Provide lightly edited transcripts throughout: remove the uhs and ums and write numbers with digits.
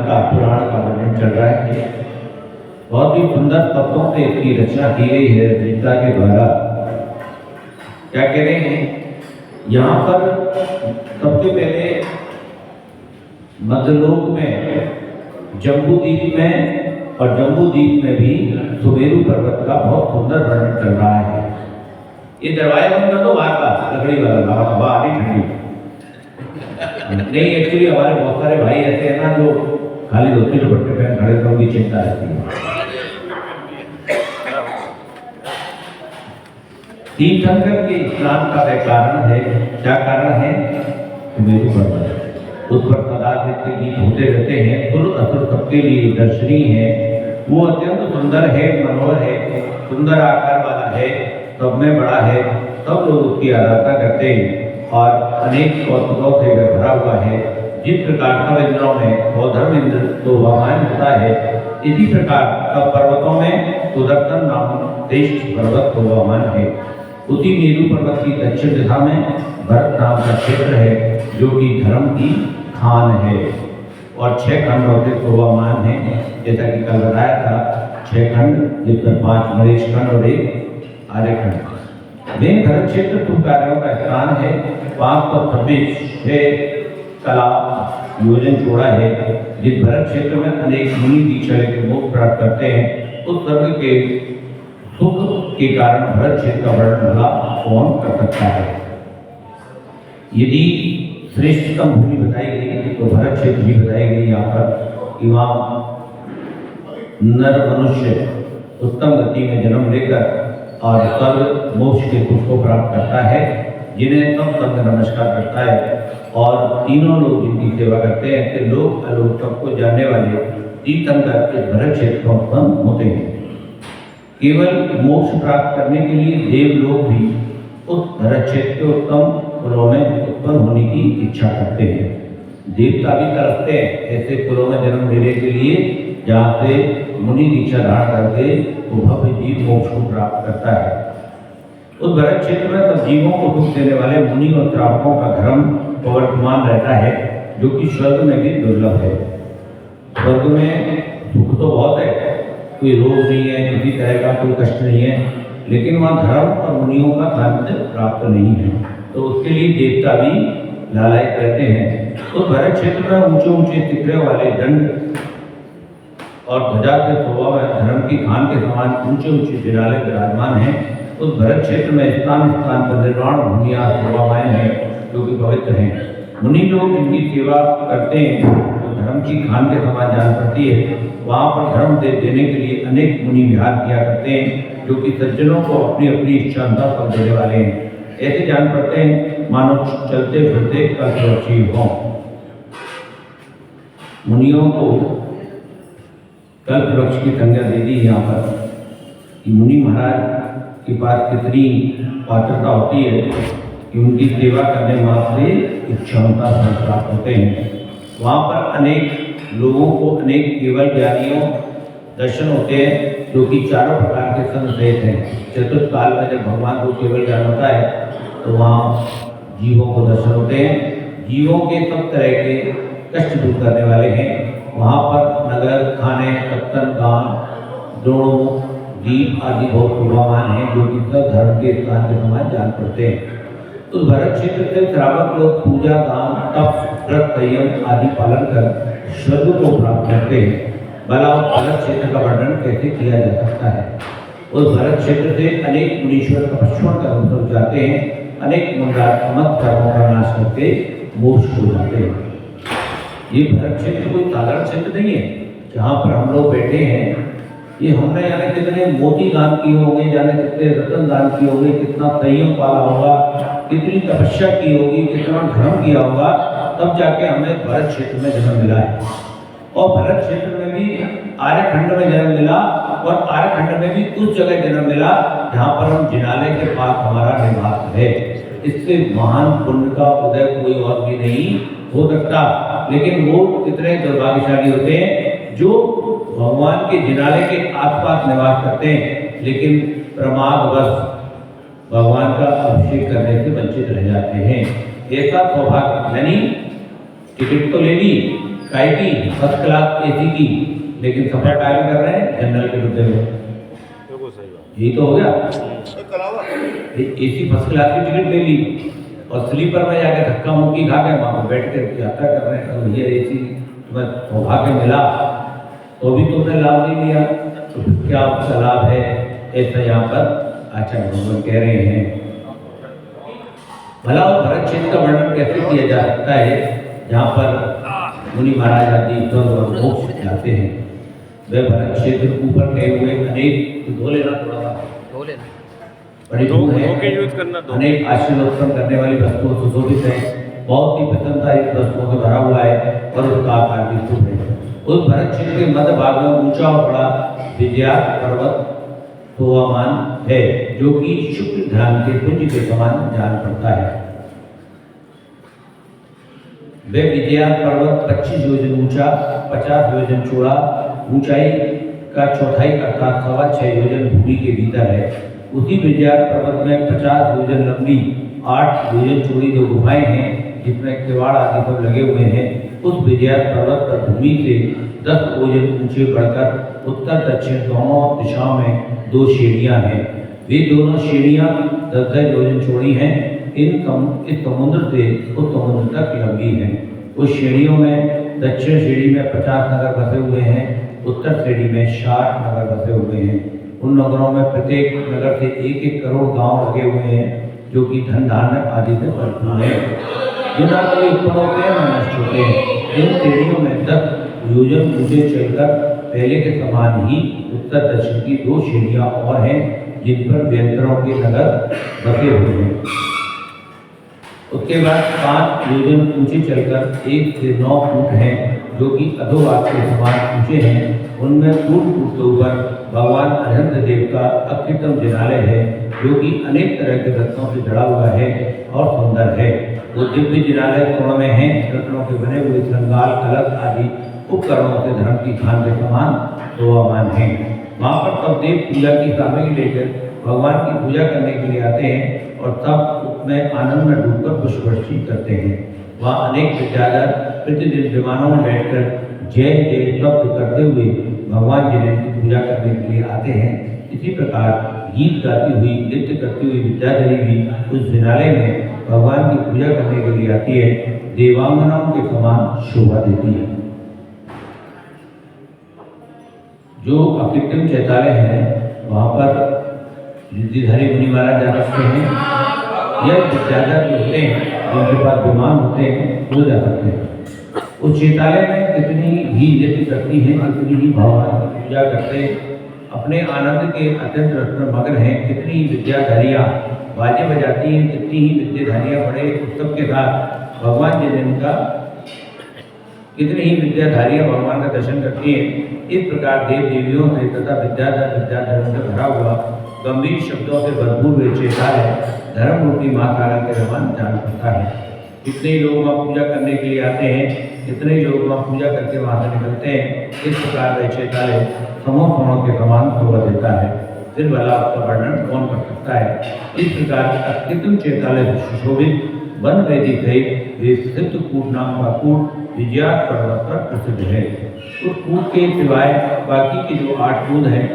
का पुराण का वर्णन चल रहा है। बहुत ही सुंदर शब्दों से इसकी रचना की गई है गीता के द्वारा। क्या कह रहे हैं यहाँ पर? सबसे पहले मध्यलोक में जम्बूद्वीप में और जम्बूद्वीप में भी सुमेरु पर्वत का बहुत सुंदर वर्णन चल रहा है। ये दरवाजा बंद कर दो बाहर का, लकड़ी वाला हवा आ रही ठंडी नहीं। एक्चुअली हमारे बहुत सारे भाई ऐसे हैं ना जो खाली धोती दुपट्टे पहन खड़े, तो उनकी चिंता रहती है। तीर्थंकर के स्नान का कारण है, क्या कारण है? सुमेरु पर्वत। उस पर सदा नित्य गीत होते रहते हैं, सुर असुर सबके लिए दर्शनीय है। वो अत्यंत सुंदर है, मनोहर है, सुंदर आकार वाला है, सब में बड़ा है, सब लोग उसकी आराधना करते हैं और अनेक कौतुकों से भरा हुआ है। जिस प्रकार सब इंद्रों में सौधर्म इंद्र तो वाहन होता है, इसी प्रकार सब पर्वतों में सुदर्शन नाम श्रेष्ठ पर्वत तो वाहन है। उसी मेरु पर्वत की दक्षिण दिशा में भरत नाम का क्षेत्र है, जो कि धर्म की खान है और 6 खंड होते शोभामान है। जैसा कि कल बताया था, 6 खंड जिसमें 5 नरेश खंड और 1 आर्य खंड। मेन धर्म क्षेत्र शुभ कार्यों का स्थान है। 526 कला योजन चौड़ा है। जिस भरत क्षेत्र में अनेक मुनि दीक्षा लेकर मोक्ष प्राप्त करते हैं, उस स्वर्ग के सुख के कारण भरत क्षेत्र का वर्णन भला कौन कर सकता है? यदि श्रेष्ठतम भूमि बताई गई तो भरत क्षेत्र भी बताई गई। यहाँ पर कि वहाँ नर मनुष्य उत्तम गति में जन्म लेकर और स्वर्ग मोक्ष के सुख को प्राप्त करता है, जिन्हें सब स्वर्ग नमस्कार करता है। और तीनों लोग जिनकी सेवा करते हैं, ऐसे लोग अलोक सबको जानने वाले तीर्थंकर के भरत क्षेत्र में उत्पन्न होते हैं। केवल मोक्ष प्राप्त करने के लिए देव लोग भी उस भरत क्षेत्र के उत्तम कुलों में उत्पन्न होने की इच्छा करते हैं। देवता भी तरसते हैं ऐसे कुलों में जन्म लेने के लिए, जहाँ से मुनि दीक्षा धारण करके वो भव्य जीव मोक्ष को प्राप्त करता है। उस भरत क्षेत्र में सब जीवों को सुख देने वाले मुनि और श्रावकों का धर्म प्रवर्तमान रहता है, जो कि स्वर्ग में भी दुर्लभ है। स्वर्ग में सुख तो बहुत है, कोई रोग नहीं है, किसी तरह का कोई कष्ट नहीं है, लेकिन वहाँ धर्म और मुनियों का सानिध्य प्राप्त नहीं है, तो उसके लिए देवता भी लालायित रहते हैं। तो भरत क्षेत्र में ऊंचे ऊंचे शिखरों वाले दंड और ध्वजा से शोभा में धर्म की खान के समान ऊंचे ऊंचे जिनाले विराजमान हैं। उस भरत क्षेत्र में स्थान स्थान पर निर्वाण भूमियाँ शोभामाएँ हैं, जो कि पवित्र हैं। मुनि लोग इनकी सेवा करते हैं, तो धर्म की खान के समान जान पड़ती है। वहाँ पर धर्म दे देने के लिए अनेक मुनि विहार किया करते हैं, जो कि सज्जनों को अपनी अपनी इच्छा अनुसार फल देने वाले हैं। ऐसे जान पड़ते हैं मानो चलते फिरते कल्पवृक्षी हों। मुनियों को कल्पवृक्ष की संज्ञा दे दी यहाँ पर कि मुनि महाराज के पास कितनी पात्रता होती है कि उनकी सेवा करने मात्र से इच्छानुसार फल प्राप्त होते हैं। वहाँ पर अनेक लोगों को अनेक केवल ज्ञानियों दर्शन होते हैं, जो कि चारों प्रकार के संदेश हैं। चतुर्थ काल में जब भगवान को केवल ज्ञान होता है, तो वहाँ जीवों को दर्शन होते हैं। जीवों के सब तरह के कष्ट दूर करने वाले हैं। वहाँ पर नगर, खाने, सत्संग, गान, द्रोणों, दीप आदि बहुत शोभामान हैं, जो कि सब धर्म के स्थान के समान जान पड़ते हैं। तो भरत क्षेत्र से श्रावक लोग पूजा, दान, तप, व्रत, संयम आदि पालन कर स्वर्ग को प्राप्त करते हैं। भला उस भरत क्षेत्र का वर्णन कैसे किया जा सकता है? उस भरत क्षेत्र से अनेक मुनीश्वर तपस्या का अनुभव जाते हैं, अनेक मुंडात्मक कर्मों का नाश करके मोक्ष हो जाते हैं। ये भरत क्षेत्र कोई साधारण क्षेत्र नहीं है जहाँ पर हम लोग बैठे हैं। ये हमने जाने कितने मोती दान किए होंगे, जाने कितने रतन दान किए होंगे, कितना संयम पाला होगा, कितनी तपस्या की होगी, कितना धर्म किया होगा, तब जाके हमें भरत क्षेत्र में जन्म मिला है। और भरत क्षेत्र में भी आर्यखंड में जन्म मिला, और आर्यखंड में भी उस जगह जन्म मिला जहाँ पर हम जिनालय के पास हमारा निवास है। इससे महान पुण्य का उदय कोई और भी नहीं हो सकता। लेकिन वो कितने दुर्भाग्यशाली होते हैं जो भगवान के जिनालय के आसपास निवास करते हैं, लेकिन प्रमादवश भगवान का अभिषेक करने से वंचित रह जाते हैं। ऐसा सौभाग्य, यानी टिकट तो ले ली काय की फर्स्ट क्लास एसी की, लेकिन सफर काय में कर रहे हैं, जनरल के डब्बे में। यही तो हो गया, एसी फर्स्ट क्लास की टिकट ले ली और स्लीपर में जाके धक्का मुक्की खा के वहाँ पर बैठ कर यात्रा कर रहे हैं। तो भैया एसी तुम्हें सौभाग्य मिला तो भी तुमने लाभ नहीं लिया, तो क्या उसका लाभ है, ऐसा यहाँ पर आचार्य भगवान कह रहे हैं। भला और भरत क्षेत्र का वर्णन कैसे किया जा सकता है जहाँ पर मुनि महाराज आदि स्वर्ग और मोक्ष जाते हैं। वह भरत क्षेत्र ऊपर कहे हुए अनेक धो लेना थोड़ा सा बड़ी दूर है, अनेक आश्चर्य उत्पन्न करने वाली वस्तुओं से सुशोभित है, बहुत ही प्रसन्नता इस वस्तुओं से भरा हुआ है और उसका आकार भी शुभ है। उस भरत क्षेत्र के मध्य भाग में ऊंचा और बड़ा विजया पर्वत शोभामान है, जो कि शुक्ल ध्यान के पुंज के समान जान पड़ता है। वह विजया पर्वत 25 योजन ऊंचा, 50 योजन चौड़ा, ऊंचाई का चौथाई अर्थात 6.25 योजन भूमि के भीतर है। उसी विजया पर्वत में 50 योजन लंबी, 8 योजन चौड़ी 2 गुफाएं हैं, जिसमें किवाड़ आदि सब लगे हुए हैं। उस विजया पर्वत पर भूमि से 10 योजन ऊंचे बढ़कर उत्तर दक्षिण दोनों दिशाओं में 2 सीढ़ियां हैं। वे दोनों सीढ़ियां 10-10 योजन चौड़ी हैं। इस समुद्र से उस समुद्र तक लंबी हैं। उस सीढ़ियों में दक्षिण सीढ़ी में 50 नगर बसे हुए हैं, उत्तर सीढ़ी में 60 नगर बसे हुए हैं। उन नगरों में प्रत्येक नगर से 1-1 करोड़ गांव लगे हुए हैं, जो कि धन धान्य आदि से भरपूर है। जो ना कभी उत्पन्न होते हैं ना नष्ट होते हैं। इन सीढ़ियों में 10 योजन ऊंचे चलकर पहले के समान ही उत्तर दक्षिण की 2 सीढ़ियां और हैं, जिन पर व्यंतरों के नगर बसे हुए हैं। उसके बाद 5 योजन ऊंचे चलकर 1 से 9 फुट हैं, जो कि अधोभाग के समान ऊंचे हैं। उनमें फुट के ऊपर भगवान अनंत देव का अत्युत्तम जिनालय है, जो कि अनेक तरह के रत्नों से जड़ा हुआ है और सुंदर है। वो दिव्य जिनालय स्वर्ण में है, रत्नों के बने हुए श्रृंगार कलश आदि उपकरणों से धर्म की खान के समान शोभामान है। वहाँ पर सब देव पूजा की सामग्री लेकर भगवान की पूजा करने के लिए आते हैं और सब उसमें आनंद में डूबकर पुष्पवृष्टि करते हैं। वहाँ अनेक विद्याधर प्रतिदिन विमानों में बैठकर जय जय शब्द करते हुए भगवान जी की पूजा करने के लिए आते हैं। इसी प्रकार गीत गाती हुई, नृत्य करती हुई विद्याधरी भी उस जिनालय में भगवान की पूजा करने के लिए आती है, देवांगनाओं के समान शोभा देती है। जो अकृत्रिम चैतालय है वहाँ पर रिद्धिधारी मुनि महाराज जा सकते हैं, या विद्याधर जो होते हैं जिनके पास विमान होते हैं वो जा सकते हैं। उस चैतालय में कितनी ही नृत्य करती हैं, कितनी ही भगवान की पूजा करते हैं, अपने आनंद के अत्यंत रस में मग्न हैं। कितनी ही विद्याधारियाँ बाजे बजाती हैं, कितनी ही विद्याधारियाँ बड़े उत्सव के साथ भगवान जी का कितनी ही विद्याधारियाँ भगवान का दर्शन करती हैं। इस प्रकार देव देवियों से तथा विद्याधरों से भरा हुआ गंभीर शब्दों से भरपूर वे चैतालय धर्म रूपी महाकाल के समान जान पड़ता है। कितने लोग वहाँ पूजा करने के लिए आते हैं, कितने लोग वहाँ पूजा करके वहाँ से निकलते हैं। इस प्रकार वह चैतालय समों के समान शोभा देता है। फिर भला उसका वर्णन कौन कर सकता है। इस प्रकार अत्युत्तम चैतालय सुशोभित वन वैदिक है। वे सिद्ध कूट नाम का कूट विजया पर्वत पर प्रसिद्ध है। उस कूट के सिवाय बाकी के जो 8 कूद हैं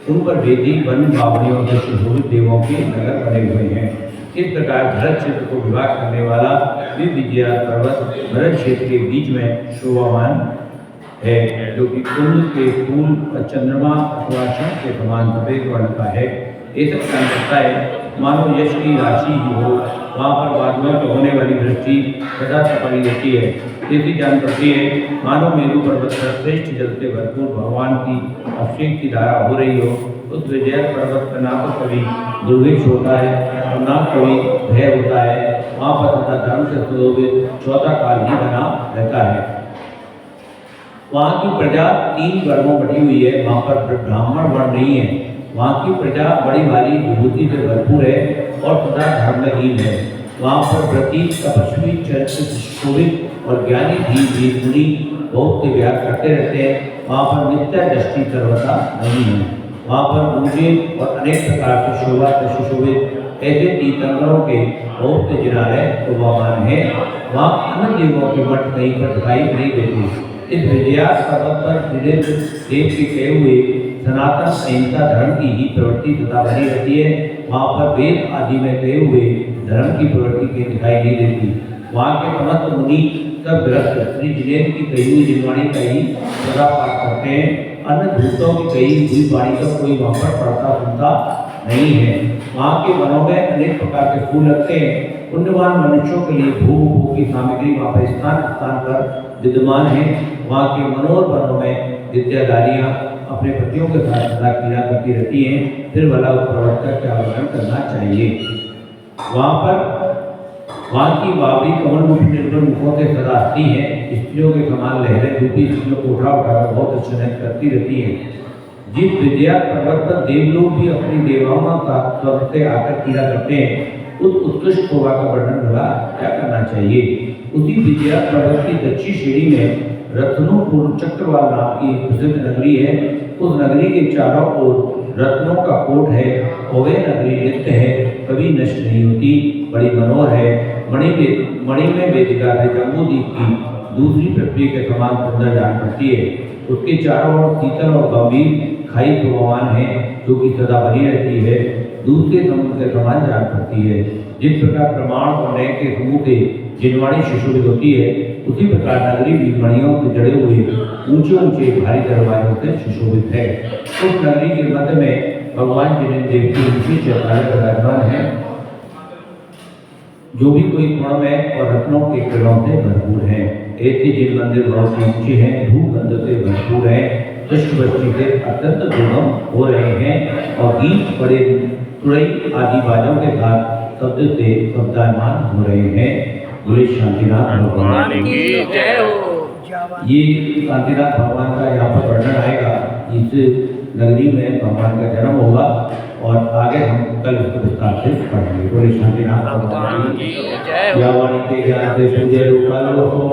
उन पर वैदिक वन बावड़ियों से सुशोभित देवों के नगर बने हुए हैं। इस प्रकार भरत क्षेत्र को विभाग करने वाला विजया पर्वत भरत क्षेत्र के बीच में शोभामान है, जो कि कुंद के फूल और चंद्रमा अथवा शंख के समान सफेद वर्ण का है। ऐसा जान सकता है मानो यश की राशि ही हो, वहाँ पर बादलों पर होने वाली वृष्टि सदा पड़ी रहती है। ऐसी जान पड़ती है मानो मेरू पर्वत पर श्रेष्ठ जल से भरपूर भगवान की अभिषेक की धारा हो रही हो। उस विजय पर्वत का ना तो कभी दुर्भिक्ष होता है और ना कभी भय होता है। वहाँ पर तथा धर्म से सुशोभित चौथा काल ही बना रहता है। वहाँ की प्रजा 3 वर्गों बटी हुई है। वहाँ पर ब्राह्मण वर्ण नहीं है। वहाँ की प्रजा बड़ी भारी विभूति से भरपूर है और सदा धर्महीन है। वहाँ पर व्रती तपस्वी चरित्र सुशोभित और ज्ञानी भी मुनि बहुत से विहार करते रहते हैं। वहाँ पर नित्य दृष्टि सर्वथा नहीं है। वहाँ पर ऊंचे और अनेक प्रकार की शोभा से सुशोभित ऐसे तीर्थंकरों के बहुत से जिनारे शोभावान हैं। वहाँ अन्य देवों के मठ कहीं पर दिखाई नहीं देते। इस विजयास पर्वत पर त्रिदेव देव के कहे हुए सनातन अहिंसा धर्म की ही प्रवृत्ति सदा बनी रहती है। वहाँ पर वेद आदि में कहे हुए धर्म की प्रवृत्ति के दिखाई नहीं देती। वहाँ के समस्त मुनि सब ग्रस्त श्री जिनेन्द्र की कही हुई जिनवाणी का ही सदा पाठ करते हैं। अन्य भूतों की कही हुई वाणी का कोई वहाँ पर पढ़ता सुनता नहीं है। वहाँ के वनों में अनेक प्रकार के फूल लगते हैं। पुण्यवान मनुष्यों के लिए भूख की सामग्री वहाँ पर स्थान स्थान पर विद्यमान है। वहाँ के मनोहर वनों में विद्याधारियाँ अपने पतियों के साथ सदा क्रीड़ा करती रहती हैं। फिर भला उस प्रवर्तक का अवलंबन करना चाहिए। वहाँ की बावरी कमल मुख निर्भर मुखों से सदा हंसती है। स्त्रियों के समान लहरें डूबी स्त्रियों को उठाकर बहुत अच्छा नृत्य करती रहती हैं। जिस विद्या पर्वत पर देवलोग भी अपनी देवाओं का स्वर्ग से आकर क्रीड़ा करते हैं, उस उत्कृष्ट शोभा का वर्णन भला क्या करना चाहिए। उसी विद्या पर्वत की दक्षिण श्रेणी में रत्नोपुर चक्रवाल नाम की प्रसिद्ध नगरी है। उस नगरी के चारों ओर रत्नों का कोट है और वे नगरी नित्य है, कभी नष्ट नहीं होती, बड़ी मनोहर है। मणि में वेदिका से जम्बूद्वीप की दूसरी पृथ्वी के समान सुंदर जान पड़ती है। उसके चारों ओर शीतल और गंभीर खाई शोभावान है, जो कि सदा बनी रहती है, दूसरे समुद्र के समान जान पड़ती है। जिस प्रकार प्रमाण और नय के समूह से जिनवाणी सुशोभित होती है, उसी प्रकार नगरी भी मणियों से जड़े हुए ऊंचे ऊंचे भारी दरवाजों से सुशोभित है। उस नगरी के मध्य में भगवान जिनेन्द्र देव की ऊंची चट्टानें विराजमान है, जो भी कोई स्वर्ण में और रत्नों के किरणों से भरपूर है। ऐसे जिन मंदिर बहुत ही ऊंचे हैं, धूप गंध से भरपूर है, पुष्प वृष्टि से अत्यंत दुर्गम हो रहे हैं और गीत बड़े तुरई आदि बाजों के साथ शब्द से शब्दायमान हो रहे हैं। बोले शांतिनाथ भगवान की जय हो। ये शांतिनाथ भगवान का यहाँ पर वर्णन आएगा। इस नगरी में भगवान का जन्म होगा और आगे हम कल इसको विस्तार से पढ़ेंगे। बोले शांतिनाथ भगवान की जय हो। या वाणी के ज्ञान से